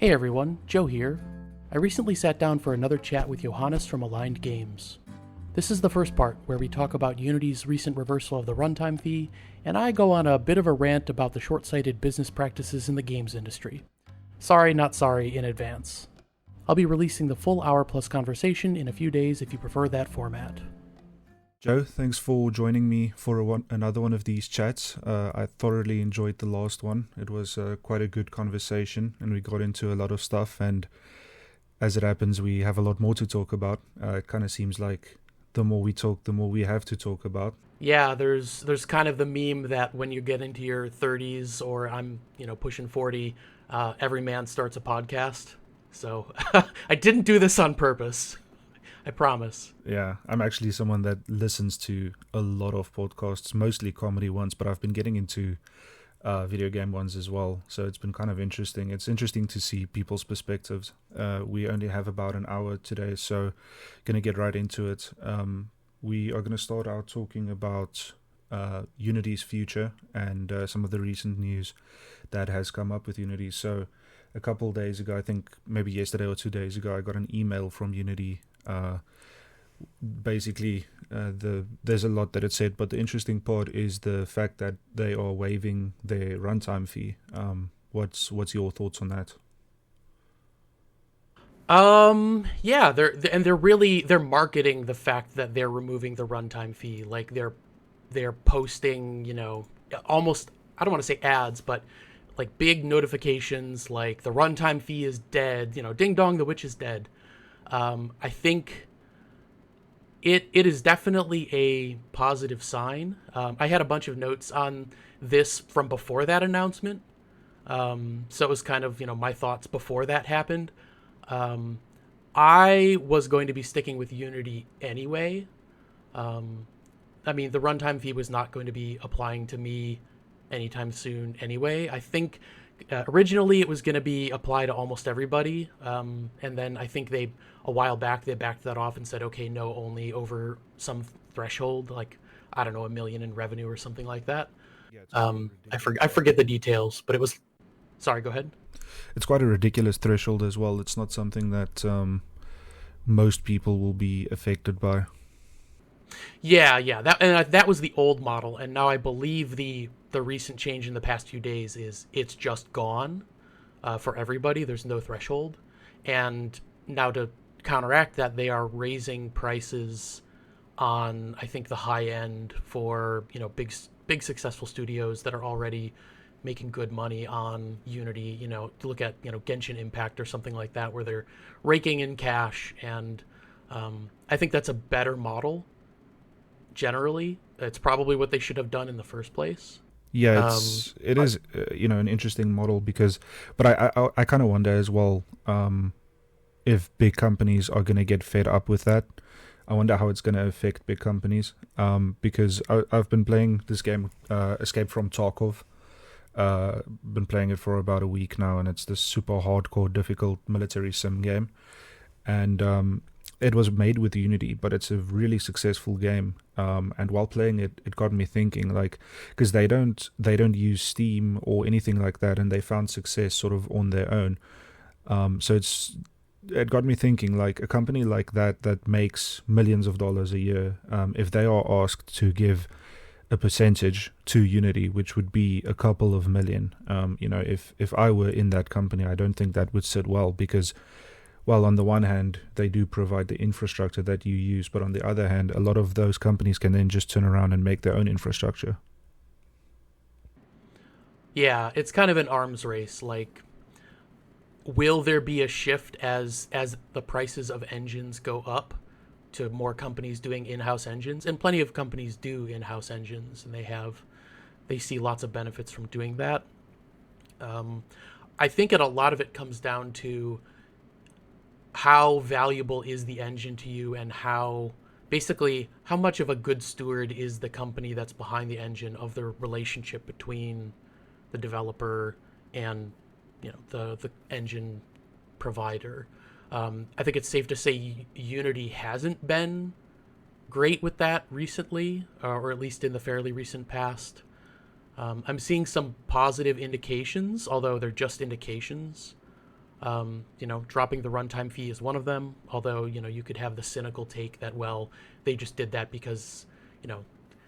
Hey everyone, Joe here. I recently sat down for another chat with Johannes from Aligned Games. This is the first part, where we talk about Unity's recent reversal of the runtime fee, and I go on a bit of a rant about the short-sighted business practices in the games industry. Sorry, not sorry in advance. I'll be releasing the full hour-plus conversation in a few days if you prefer that format. Joe, thanks for joining me for another one of these chats. I thoroughly enjoyed the last one. It was quite a good conversation, and we got into a lot of stuff, and as it happens, we have a lot more to talk about. It kind of seems like the more we talk, the more we have to talk about. Yeah, there's kind of the meme that when you get into your 30s, or I'm, pushing 40, every man starts a podcast. So I didn't do this on purpose. I promise. Yeah, I'm actually someone that listens to a lot of podcasts, mostly comedy ones, but I've been getting into video game ones as well. So it's been kind of interesting. It's interesting to see people's perspectives. We only have about an hour today, so going to get right into it. We are going to start out talking about Unity's future and some of the recent news that has come up with Unity. So a couple of days ago, I think maybe yesterday or 2 days ago, I got an email from Unity. Basically, there's a lot that it said, but the interesting part is the fact that they are waiving their runtime fee. What's your thoughts on that? Yeah, they're marketing the fact that they're removing the runtime fee. Like they're posting, almost, I don't want to say ads, but like big notifications like the runtime fee is dead, ding dong, the witch is dead. I think it is definitely a positive sign. I had a bunch of notes on this from before that announcement. So it was kind of, my thoughts before that happened. I was going to be sticking with Unity anyway. The runtime fee was not going to be applying to me anytime soon anyway. I think originally it was going to be applied to almost everybody. And then I think a while back, they backed that off and said, okay, no, only over some threshold, like, I don't know, $1 million in revenue or something like that. Yeah, I forget the details, but it was, sorry, go ahead. It's quite a ridiculous threshold as well. It's not something that most people will be affected by. Yeah. That was the old model, and now I believe the recent change in the past few days is it's just gone for everybody. There's no threshold, and now to counteract that, they are raising prices on, I think, the high end for big successful studios that are already making good money on Unity. To look at Genshin Impact or something like that, where they're raking in cash, and I think that's a better model. Generally, it's probably what they should have done in the first place. Yeah, it is an interesting model but I kind of wonder as well if big companies are going to get fed up with that. I wonder how it's going to affect big companies because I've been playing this game, Escape from Tarkov. Been playing it for about a week now, and it's this super hardcore, difficult military sim game. And it was made with Unity, but it's a really successful game. And while playing it, it got me thinking, like, because they don't use Steam or anything like that, and they found success sort of on their own. So it got me thinking, like, a company like that makes millions of dollars a year, if they are asked to give a percentage to Unity, which would be a couple of million, if I were in that company, I don't think that would sit well, because, well, on the one hand, they do provide the infrastructure that you use, but on the other hand, a lot of those companies can then just turn around and make their own infrastructure. Yeah, it's kind of an arms race. Like, will there be a shift as the prices of engines go up to more companies doing in-house engines? And plenty of companies do in-house engines, and they see lots of benefits from doing that. I think a lot of it comes down to how valuable is the engine to you, and how much of a good steward is the company that's behind the engine, of the relationship between the developer and the engine provider. I think it's safe to say Unity hasn't been great with that recently, or at least in the fairly recent past. I'm seeing some positive indications, although they're just indications, Dropping the runtime fee is one of them. Although, you could have the cynical take that, well, they just did that because,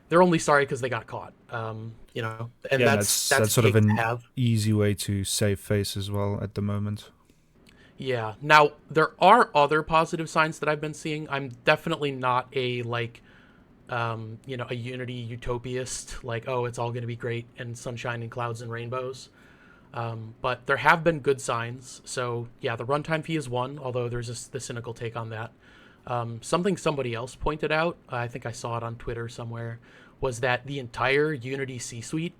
they're only sorry because they got caught. And Yeah, and that's that's sort of take to an have. easy way to save face as well at the moment. Yeah. Now there are other positive signs that I've been seeing. I'm definitely not a a Unity utopiast. Like, oh, it's all going to be great and sunshine and clouds and rainbows. But there have been good signs. So yeah, the runtime fee is one. Although there's the cynical take on that. Something somebody else pointed out, I think I saw it on Twitter somewhere, was that the entire Unity C-suite,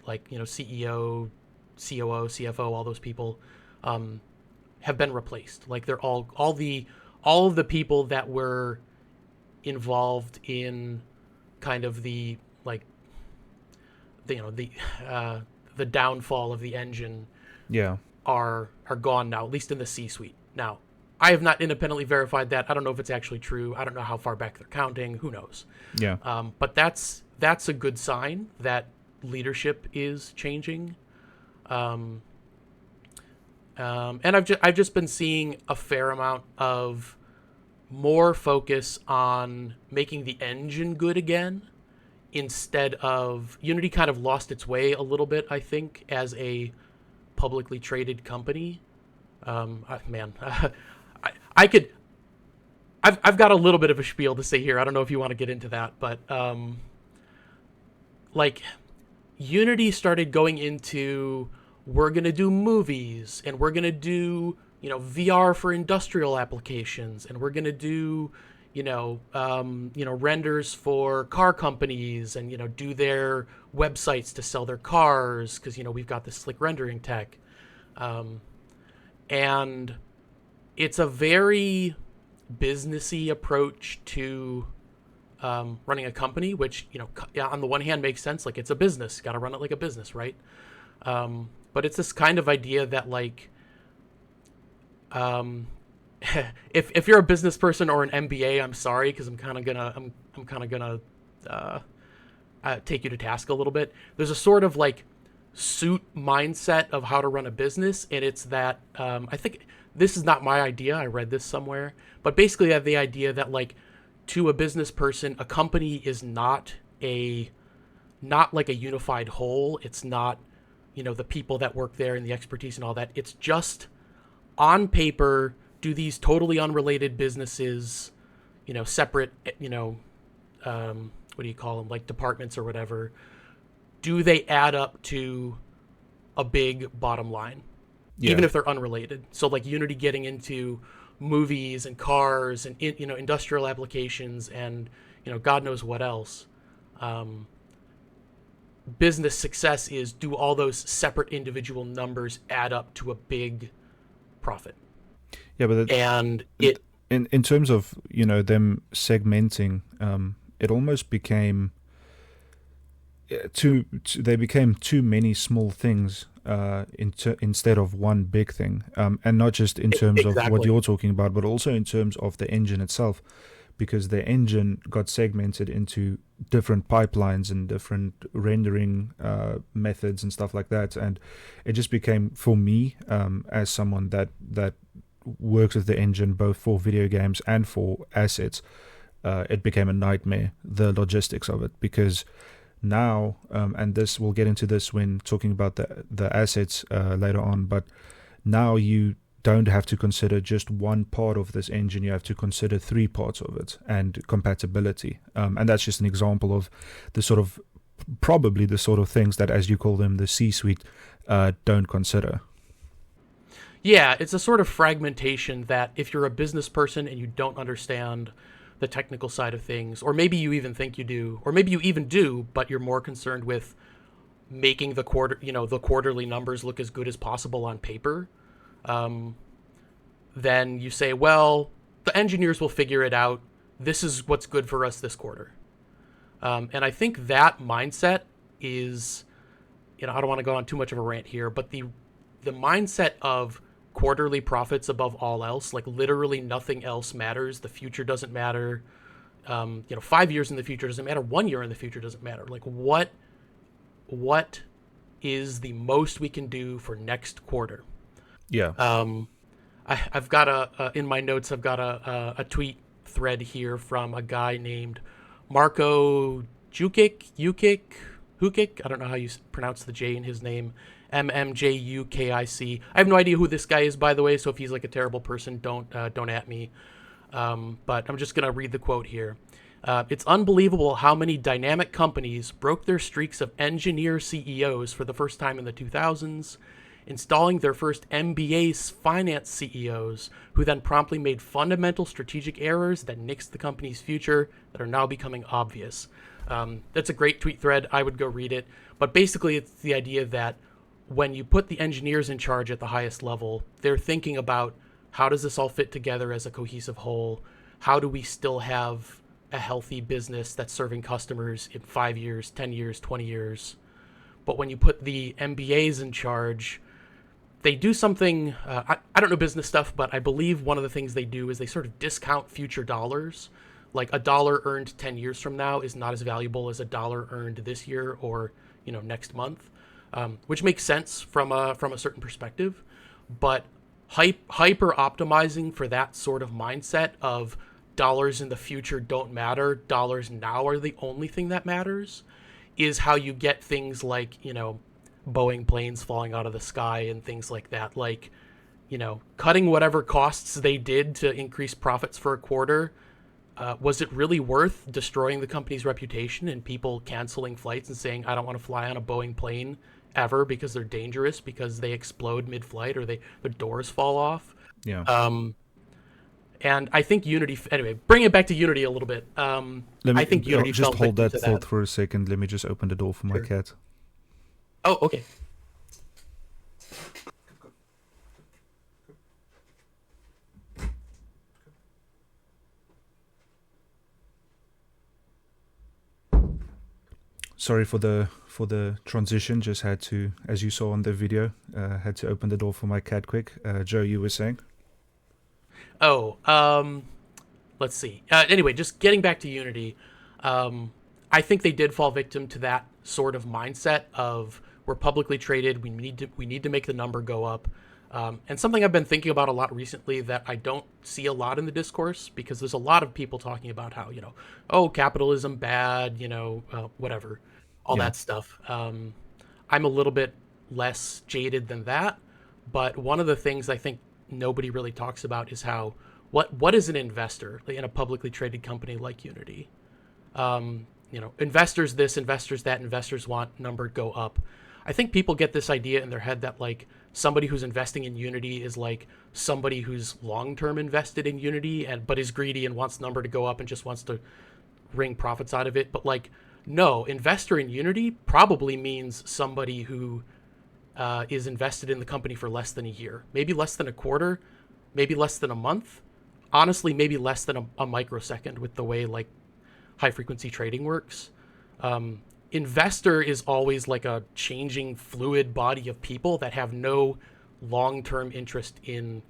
like CEO, COO, CFO, all those people, have been replaced. Like they're all of the people that were involved in kind of the the downfall of the engine Yeah, are gone now, at least in the C-suite. Now, I have not independently verified that. I don't know if it's actually true. I don't know how far back they're counting. Who knows? yeah, But that's a good sign that leadership is changing. Um, and I've just been seeing a fair amount of more focus on making the engine good again instead of Unity kind of lost its way a little bit, I think, as a publicly traded company. Man, I could. I've got a little bit of a spiel to say here. I don't know if you want to get into that, but like Unity started going into, we're gonna do movies and we're gonna do VR for industrial applications and we're gonna do renders for car companies and do their websites to sell their cars because we've got this slick rendering tech, and it's a very businessy approach to running a company, which on the one hand makes sense. Like, it's a business, got to run it like a business, right? But it's this kind of idea that um, if you're a business person or an MBA, I'm sorry because I'm kind of gonna take you to task a little bit. There's a sort of suit mindset of how to run a business, and it's that I think this is not my idea. I read this somewhere, but basically I have the idea that to a business person, a company is not like a unified whole. It's not the people that work there and the expertise and all that. It's just on paper, do these totally unrelated businesses, separate, what do you call them, like departments or whatever, do they add up to a big bottom line, yeah, even if they're unrelated? So Unity getting into movies and cars and industrial applications and God knows what else. Business success is, do all those separate individual numbers add up to a big profit? yeah. But And it in terms of them segmenting, it almost became they became too many small things instead of one big thing, and not just in terms of what exactly. you're talking about, but also in terms of the engine itself, because the engine got segmented into different pipelines and different rendering methods and stuff like that, and it just became, for me, as someone that works with the engine both for video games and for assets, it became a nightmare, the logistics of it, because now, and this, we'll get into this when talking about the assets later on, but now you don't have to consider just one part of this engine, you have to consider three parts of it and compatibility, and that's just an example of the sort of, probably the sort of things that, as you call them, the C-suite don't consider. Yeah, it's a sort of fragmentation that if you're a business person and you don't understand the technical side of things, or maybe you even think you do, or maybe you even do, but you're more concerned with making the quarterly numbers look as good as possible on paper, then you say, well, the engineers will figure it out. This is what's good for us this quarter. And I think that mindset is, I don't want to go on too much of a rant here, but the mindset of quarterly profits above all else, literally nothing else matters. The future doesn't matter. 5 years in the future doesn't matter. 1 year in the future doesn't matter. What is the most we can do for next quarter? Yeah. I've got in my notes. I've got a tweet thread here from a guy named Marco Hukic. I don't know how you pronounce the J in his name. MMJUKIC. I have no idea who this guy is, by the way. So if he's like a terrible person, don't at me. But I'm just gonna read the quote here. It's unbelievable how many dynamic companies broke their streaks of engineer CEOs for the first time in the 2000s, installing their first MBA finance CEOs, who then promptly made fundamental strategic errors that nixed the company's future that are now becoming obvious. That's a great tweet thread. I would go read it. But basically, it's the idea that when you put the engineers in charge at the highest level, they're thinking about how does this all fit together as a cohesive whole? How do we still have a healthy business that's serving customers in 5 years, 10 years, 20 years? But when you put the MBAs in charge, they do something, I don't know business stuff, but I believe one of the things they do is they sort of discount future dollars. Like a dollar earned 10 years from now is not as valuable as a dollar earned this year or, next month, which makes sense from a certain perspective. But hyper optimizing for that sort of mindset of dollars in the future don't matter, dollars now are the only thing that matters, is how you get things like, Boeing planes falling out of the sky and things like that. Like, cutting whatever costs they did to increase profits for a quarter. Was it really worth destroying the company's reputation and people canceling flights and saying, I don't want to fly on a Boeing plane ever because they're dangerous, because they explode mid-flight or their doors fall off? Yeah. And I think Unity, anyway, bring it back to Unity a little bit. I think Unity just fell hold victim that to thought for a second. Let me just open the door for my Sure. cat. Oh, okay. Sorry for the transition. Just had to, as you saw on the video, had to open the door for my cat quick. Joe, you were saying? Oh, let's see. Anyway, just getting back to Unity, I think they did fall victim to that sort of mindset of we're publicly traded. We need to make the number go up. And something I've been thinking about a lot recently that I don't see a lot in the discourse, because there's a lot of people talking about how, capitalism bad, whatever, all Yeah. that stuff. I'm a little bit less jaded than that. But one of the things I think nobody really talks about is how, what is an investor in a publicly traded company like Unity? Investors this, investors that, investors want number go up. I think people get this idea in their head that like somebody who's investing in Unity is like somebody who's long-term invested in Unity but is greedy and wants number to go up and just wants to wring profits out of it. But like, no, investor in Unity probably means somebody who is invested in the company for less than a year, maybe less than a quarter, maybe less than a month. Honestly, maybe less than a microsecond with the way like high frequency trading works. Investor is always like a changing fluid body of people that have no long-term interest in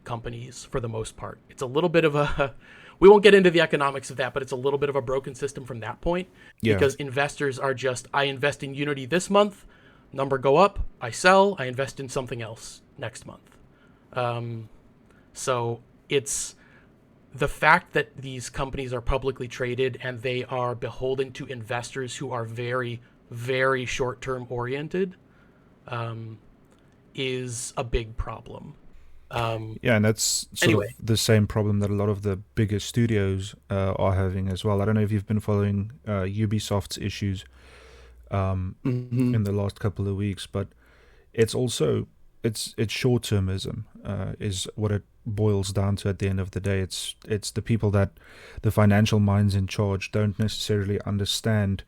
companies for the most part. It's a little bit of we won't get into the economics of that, but it's a little bit of a broken system from that point. Yeah. Because investors are just, I invest in Unity this month, number go up, I sell, I invest in something else next month. So it's the fact that these companies are publicly traded and they are beholden to investors who are very, very short-term oriented is a big problem. Yeah, and that's sort Anyway. of the same problem that a lot of the bigger studios are having as well. I don't know if you've been following Ubisoft's issues in the last couple of weeks, but it's also it's short-termism is what it boils down to at the end of the day. It's the people that the financial minds in charge don't necessarily understand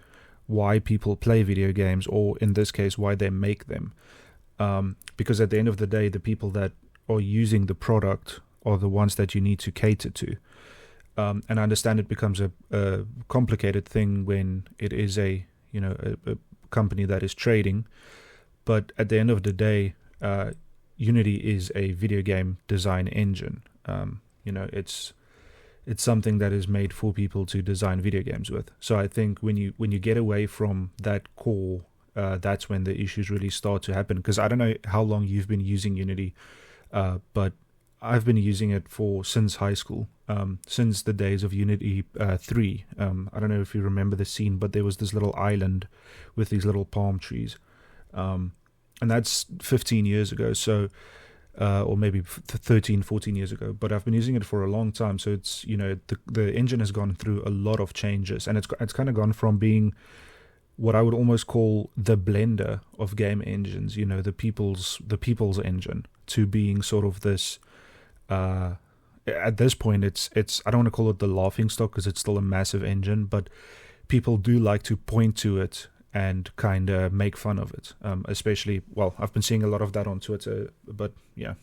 why people play video games, or in this case why they make them, because at the end of the day the people that are using the product are the ones that you need to cater to. And I understand it becomes a complicated thing when it is a company that is trading, but at the end of the day Unity is a video game design engine. It's something that is made for people to design video games with. So I think when you get away from that core, that's when the issues really start to happen. Because I don't know how long you've been using Unity. But I've been using it since high school, since the days of Unity 3. I don't know if you remember the scene, but there was this little island with these little palm trees. And that's 15 years ago, so or maybe 13, 14 years ago. But I've been using it for a long time, so it's, the engine has gone through a lot of changes, and it's kind of gone from being what I would almost call the blender of game engines, the people's engine, to being sort of this. At this point, it's I don't want to call it the laughing stock because it's still a massive engine, but people do like to point to it and kind of make fun of it. Especially, well, I've been seeing a lot of that on Twitter, but yeah.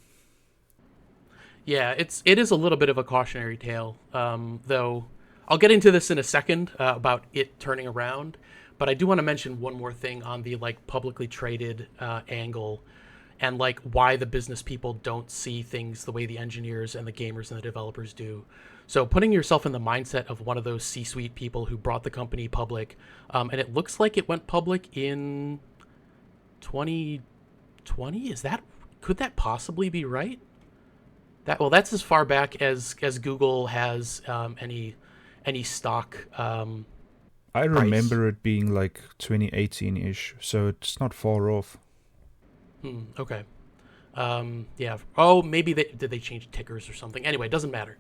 Yeah, it is a little bit of a cautionary tale, though. I'll get into this in a second about it turning around, but I do want to mention one more thing on the publicly traded angle, and why the business people don't see things the way the engineers and the gamers and the developers do. So putting yourself in the mindset of one of those C-suite people who brought the company public, and it looks like it went public in 2020. Could that possibly be right? That's as far back as Google has any stock. I remember it being 2018-ish, so it's not far off. Okay. Yeah. Oh, maybe did they change tickers or something? Anyway, it doesn't matter.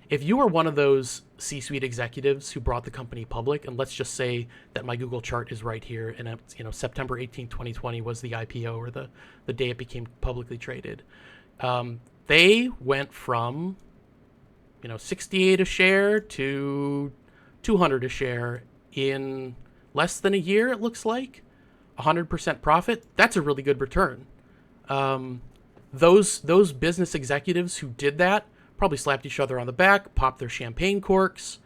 If you are one of those C-suite executives who brought the company public, and let's just say that my Google chart is right here, and it's, September 18, 2020 was the IPO, or the day it became publicly traded. They went from 68 a share to 200 a share in less than a year, it looks like. 100% profit. That's a really good return. Those business executives who did that probably slapped each other on the back, popped their champagne corks.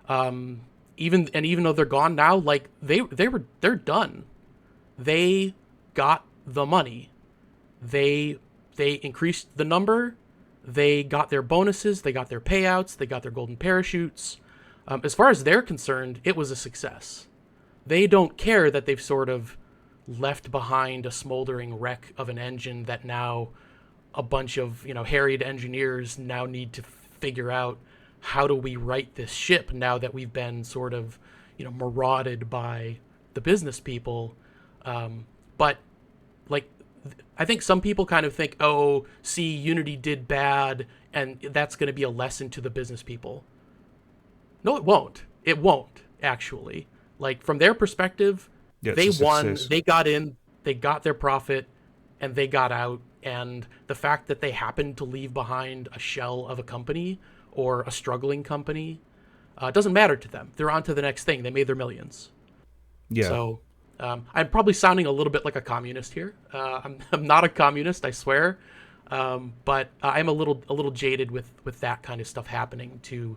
Even though they're gone now, they're done. They got the money. They increased the number. They got their bonuses. They got their payouts. They got their golden parachutes. As far as they're concerned, it was a success. They don't care that they've sort of left behind a smoldering wreck of an engine that now a bunch of harried engineers now need to figure out, how do we right this ship now that we've been sort of marauded by the business people. But I think some people kind of think, oh, see, Unity did bad and that's going to be a lesson to the business people. No, it won't actually. From their perspective, they won, they got in, they got their profit, and they got out. And the fact that they happened to leave behind a shell of a company or a struggling company doesn't matter to them. They're on to the next thing. They made their millions. Yeah. So I'm probably sounding a little bit like a communist here. I'm not a communist, I swear. But I'm a little jaded with that kind of stuff happening to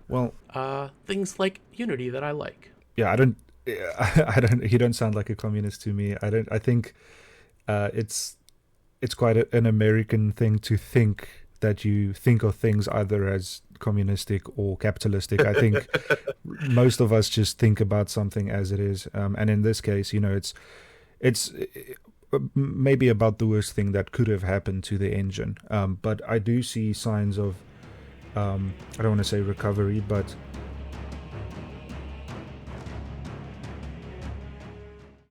things like Unity that I like. Yeah, I don't. You don't sound like a communist to me. I think it's quite an American thing to think that you think of things either as communistic or capitalistic. I think most of us just think about something as it is. And in this case, it's maybe about the worst thing that could have happened to the engine. But I do see signs of, I don't want to say recovery, but